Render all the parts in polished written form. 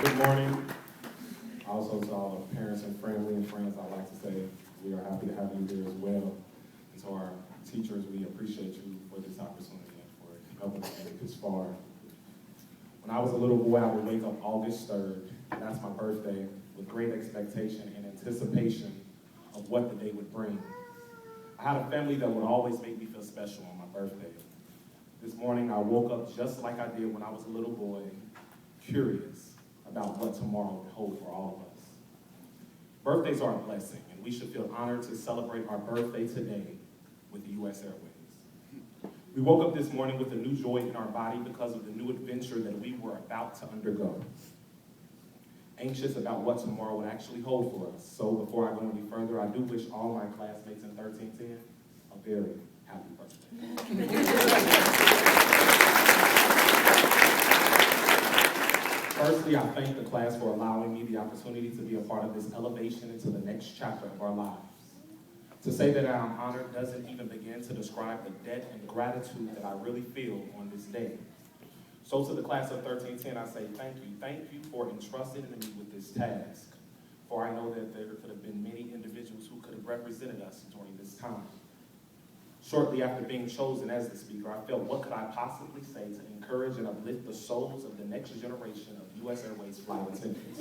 Good morning. Also to all the parents and family and friends, I'd like to say we are happy to have you here as well. And to our teachers, we appreciate you for this opportunity and for helping us get this far. When I was a little boy, I would wake up August 3rd, and that's my birthday, with great expectation and anticipation of what the day would bring. I had a family that would always make me feel special on my birthday. This morning, I woke up just like I did when I was a little boy, curious about what tomorrow would hold for all of us. Birthdays are a blessing, and we should feel honored to celebrate our birthday today with the U.S. Airways. We woke up this morning with a new joy in our body because of the new adventure that we were about to undergo. Anxious about what tomorrow would actually hold for us. So before I go any further, I do wish all my classmates in 1310 a very happy birthday. Firstly, I thank the class for allowing me the opportunity to be a part of this elevation into the next chapter of our lives. To say that I'm honored doesn't even begin to describe the debt and gratitude that I really feel on this day. So to the class of 1310, I say thank you. Thank you for entrusting me with this task. For I know that there could have been many individuals who could have represented us during this time. Shortly after being chosen as the speaker, I felt, what could I possibly say to encourage and uplift the souls of the next generation of U.S. Airways flight attendants?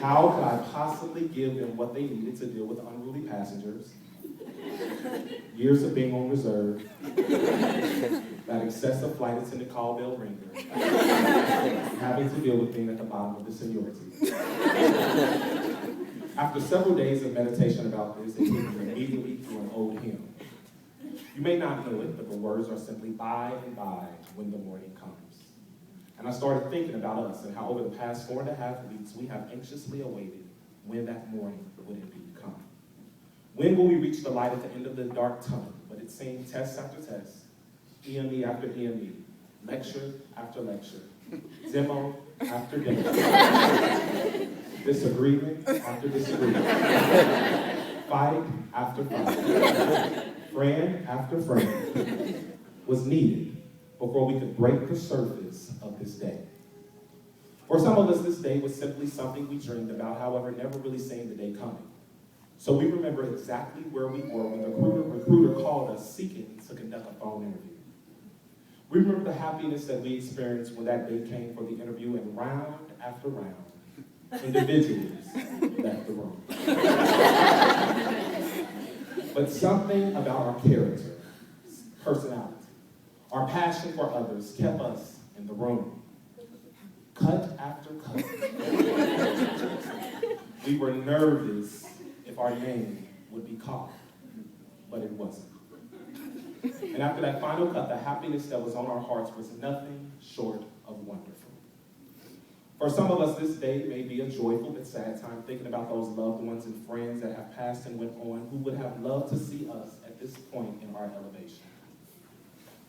How could I possibly give them what they needed to deal with unruly passengers, years of being on reserve, that excessive flight attendant call bell ringer, having to deal with being at the bottom of the seniority? After several days of meditation about this, it hit me immediately through an old hymn. You may not know it, but the words are simply, by and by, when the morning comes. And I started thinking about us and how over the past 4.5 weeks, we have anxiously awaited when that morning would indeed come. When will we reach the light at the end of the dark tunnel? But it seemed test after test, EME after EME, lecture after lecture, demo after demo. Disagreement after disagreement, fight after fight, friend after friend was needed before we could break the surface of this day. For some of us, this day was simply something we dreamed about, however, never really seeing the day coming. So we remember exactly where we were when the recruiter called us seeking to conduct a phone interview. We remember the happiness that we experienced when that day came for the interview, and round after round, individuals left the room. But something about our character, personality, our passion for others kept us in the room. Cut after cut. We were nervous if our name would be called, but it wasn't. And after that final cut, the happiness that was on our hearts was nothing short of wonderful. For some of us, this day may be a joyful but sad time, thinking about those loved ones and friends that have passed and went on, who would have loved to see us at this point in our elevation.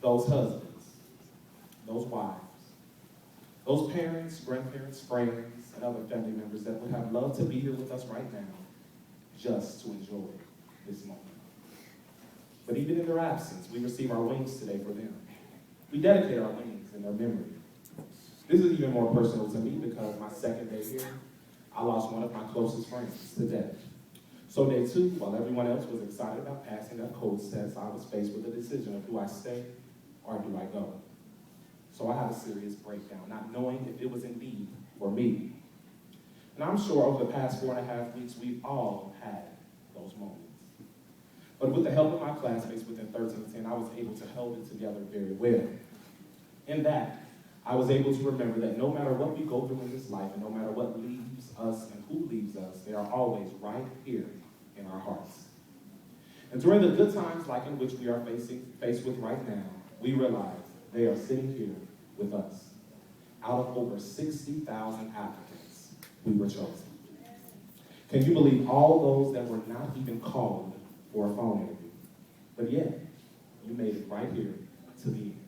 Those husbands, those wives, those parents, grandparents, friends, and other family members that would have loved to be here with us right now, just to enjoy this moment. But even in their absence, we receive our wings today for them. We dedicate our wings in their memory. This is even more personal to me because my second day here, I lost one of my closest friends to death. So day 2, while everyone else was excited about passing that codes test, I was faced with the decision of, do I stay or do I go? So I had a serious breakdown, not knowing if it was indeed for me. And I'm sure over the past 4.5 weeks, we've all had those moments. But with the help of my classmates within 1310, I was able to hold it together very well. In that, I was able to remember that no matter what we go through in this life, and no matter what leaves us and who leaves us, they are always right here in our hearts. And during the good times like in which we are faced with right now, we realize they are sitting here with us. Out of over 60,000 applicants, we were chosen. Can you believe all those that were not even called for a phone interview? But yet, you made it right here to the end.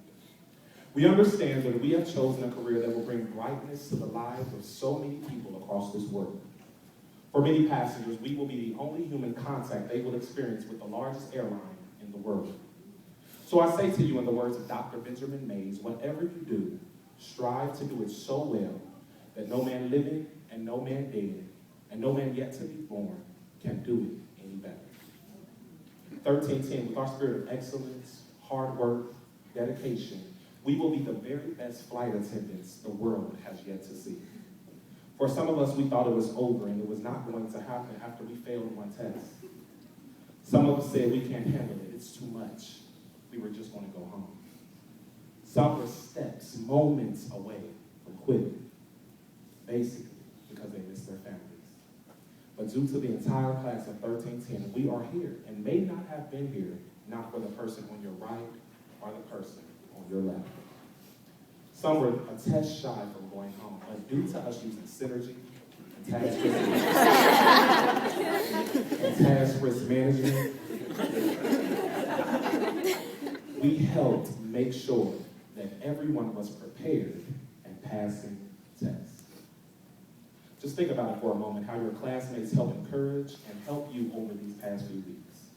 We understand that we have chosen a career that will bring brightness to the lives of so many people across this world. For many passengers, we will be the only human contact they will experience with the largest airline in the world. So I say to you in the words of Dr. Benjamin Mays, whatever you do, strive to do it so well that no man living and no man dead and no man yet to be born can do it any better. 13:10, with our spirit of excellence, hard work, dedication, we will be the very best flight attendants the world has yet to see. For some of us, we thought it was over and it was not going to happen after we failed one test. Some of us said we can't handle it, it's too much. We were just going to go home. Some were steps, moments away from quitting, basically because they missed their families. But due to the entire class of 1310, we are here and may not have been here, not for the person on your right or the person on your left. Some were a test shy from going home, but due to us using synergy and task risk management, we helped make sure that everyone was prepared and passing tests. Just think about it for a moment, how your classmates help encourage and help you over these past few weeks.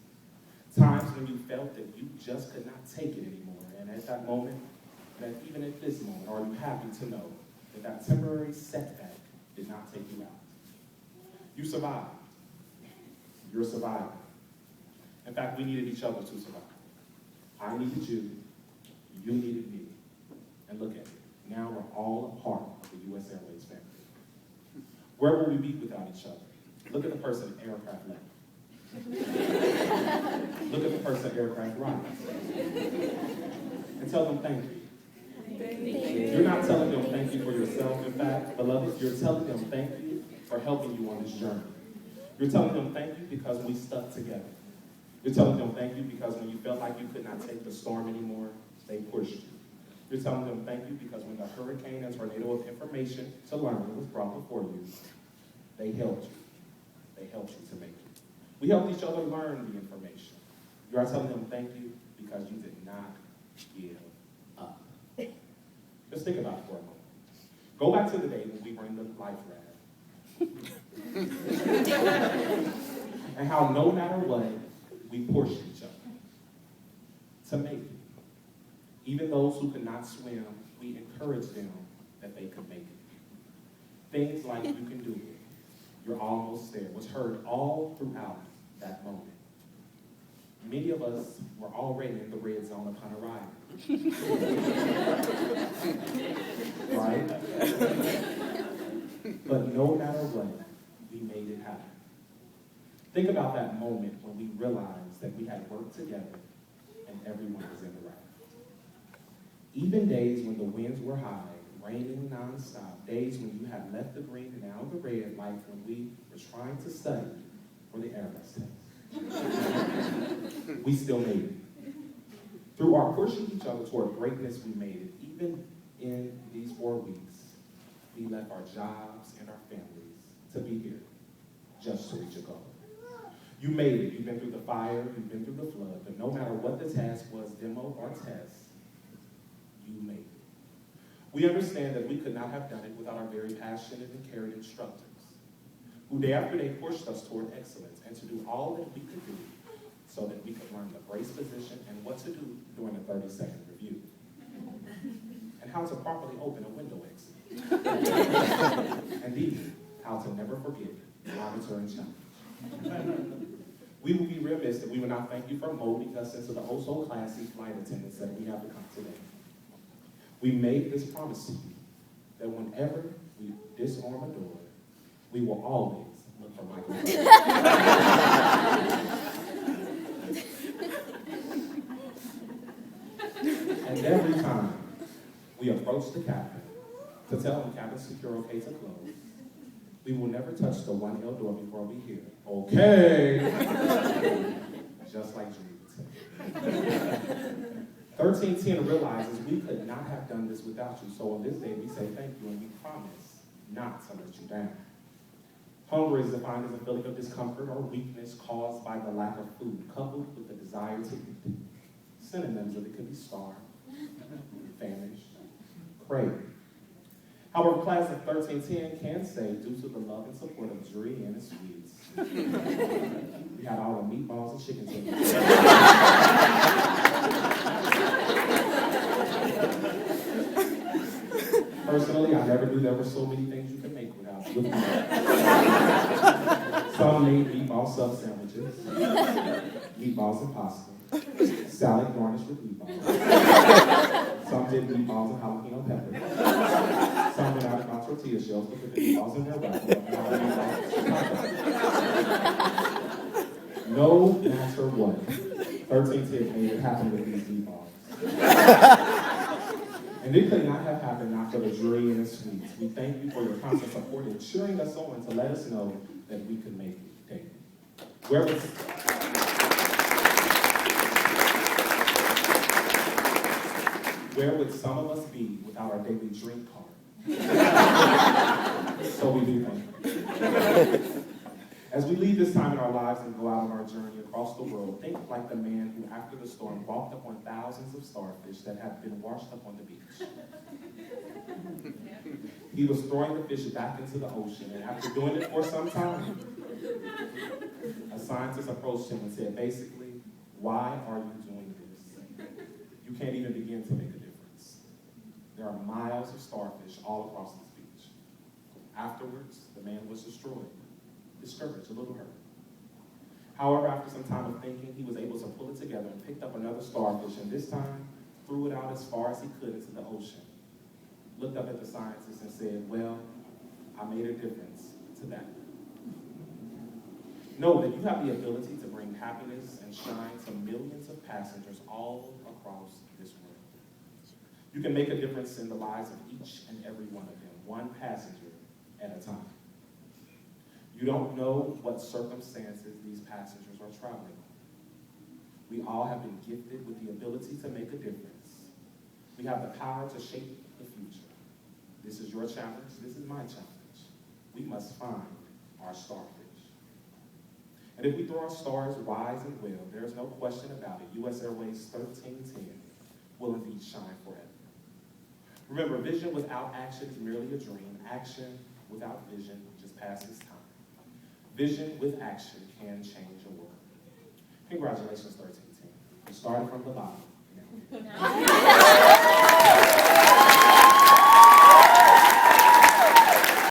Times when you felt that you just could not take it anymore, and at that moment, and even at this moment, are you happy to know that that temporary setback did not take you out? You survived. You're surviving. In fact, we needed each other to survive. I needed you. You needed me. And look at it. Now we're all a part of the U.S. Airways family. Where will we be without each other? Look at the person aircraft left. Look at the person aircraft right. And tell them thank you. You're not telling them thank you for yourself. In fact, beloved, you're telling them thank you for helping you on this journey. You're telling them thank you because we stuck together. You're telling them thank you because when you felt like you could not take the storm anymore, they pushed you. You're telling them thank you because when the hurricane and tornado of information to learn was brought before you, they helped you. They helped you to make it. We helped each other learn the information. You are telling them thank you because you did not give up. Just think about it for a moment. Go back to the day when we were in the life raft. And how no matter what, we pushed each other to make it. Even those who could not swim, we encouraged them that they could make it. Things like you can do it, you're almost there, was heard all throughout that moment. Many of us were already in the red zone upon arrival. Right? But no matter what, we made it happen. Think about that moment when we realized that we had worked together and everyone was in the right. Even days when the winds were high, raining nonstop, days when you had left the green and now the red, like when we were trying to study for the Airways test. We still made it. Through our pushing each other toward greatness, we made it. Even in these 4 weeks, we left our jobs and our families to be here just to reach a goal. You made it. You've been through the fire, you've been through the flood, but no matter what the task was, demo or test, you made it. We understand that we could not have done it without our very passionate and caring instructors, who day after day pushed us toward excellence and to do all that we could do so that we could learn the brace position and what to do during a 30-second review, and how to properly open a window exit, and even how to never forget monitor and challenge. We would be remiss if we would not thank you for molding us into the oh-so-classy flight attendants that we have become today. We made this promise to you that whenever we disarm a door, we will always look for Michael. And every time we approach the captain to tell him cabin secure okay to close, we will never touch the 1L door before we hear, okay, just like Drew. 1310 realizes we could not have done this without you, so on this day we say thank you and we promise not to let you down. Hunger is defined as a feeling of discomfort or weakness caused by the lack of food, coupled with the desire to eat. Synonyms of it could be starved, famished, craving. However, class of 1310 can say, due to the love and support of Jury and his sweets, we had all the meatballs and chicken tenders. never knew there were so many things you can make with meatballs. Some made meatball sub sandwiches, meatballs and pasta, salad garnished with meatballs. Some did meatballs and jalapeno peppers. Some went out and got tortilla shells to put the meatballs in their wrapper. No matter what, 1310 made it happen with these meatballs. And it could not have happened not for the jury and the sweets. We thank you for your constant support and cheering us on to let us know that we could make it, Damon. Where would some of us be without our daily drink card? So we do thank you. As we leave this time in our lives and go out on our journey across the world, think like the man who, after the storm, walked upon thousands of starfish that had been washed up on the beach. He was throwing the fish back into the ocean, and after doing it for some time, a scientist approached him and said, basically, why are you doing this? You can't even begin to make a difference. There are miles of starfish all across this beach. Afterwards, the man was destroyed, discouraged, a little hurt. However, after some time of thinking, he was able to pull it together and picked up another starfish, and this time threw it out as far as he could into the ocean. Looked up at the scientist and said, well, I made a difference to that. Know that you have the ability to bring happiness and shine to millions of passengers all across this world. You can make a difference in the lives of each and every one of them, one passenger at a time. You don't know what circumstances these passengers are traveling on. We all have been gifted with the ability to make a difference. We have the power to shape the future. This is your challenge. This is my challenge. We must find our starfish. And if we throw our stars wise and well, there is no question about it. U.S. Airways 1310 will indeed shine forever. Remember, vision without action is merely a dream. Action without vision just passes time. Vision with action can change a world. Congratulations, 1310. You started from the bottom.